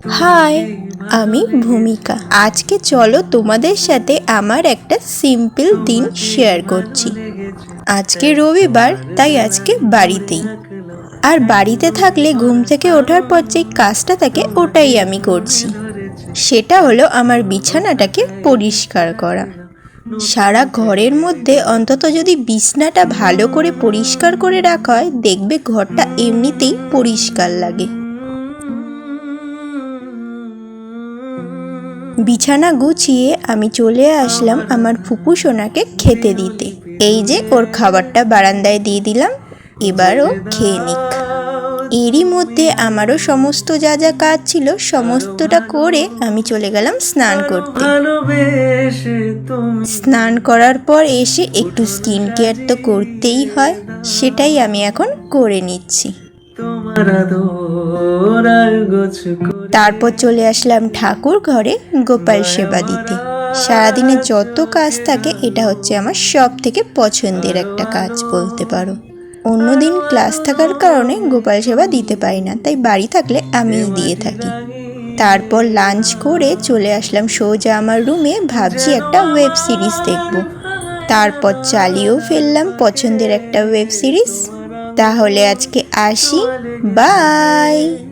High, আমি ভূমিকা। আজকে চলো তোমাদের সাথে আমার একটা সিম্পল দিন শেয়ার করছি। আজকে রবিবার, তাই আজকে বাড়িতেই। আর বাড়িতে থাকলে ঘুম থেকে ওঠার পর যে কাজটা থাকে ওটাই আমি করছি। সেটা হলো আমার বিছানাটাকে পরিষ্কার করা। সারা ঘরের মধ্যে অন্তত যদি বিছানাটা ভালো করে পরিষ্কার করে রাখা হয়, দেখবে ঘরটা এমনিতেই পরিষ্কার লাগে। বিছানা গুছিয়ে আমি চলে আসলাম আমার ফুপু সোনাকে খেতে দিতে। এই যে ওর খাবারটা বারান্দায় দিয়ে দিলাম, এবার ও খেয়ে নিক। এরই মধ্যে আমারও সমস্ত যা যা কাজ ছিল সমস্তটা করে আমি চলে গেলাম স্নান করতে। স্নান করার পর এসে একটু স্কিন কেয়ার তো করতেই হয়, সেটাই আমি এখন করে নিচ্ছি। তারপর চলে আসলাম ঠাকুর ঘরে গোপাল সেবা দিতে। সারাদিনে যত কাজ থাকে এটা হচ্ছে আমার সব থেকে পছন্দের একটা কাজ বলতে পারো। অন্যদিন ক্লাস থাকার কারণে গোপাল সেবা দিতে পারি না, তাই বাড়ি থাকলে আমিই দিয়ে থাকি। তারপর লাঞ্চ করে চলে আসলাম সোজা আমার রুমে, ভাবছি একটা ওয়েব সিরিজ দেখব। তারপর চালিয়েও ফেললাম পছন্দের একটা ওয়েব সিরিজ। তাহলে আজকে আসি, বাই।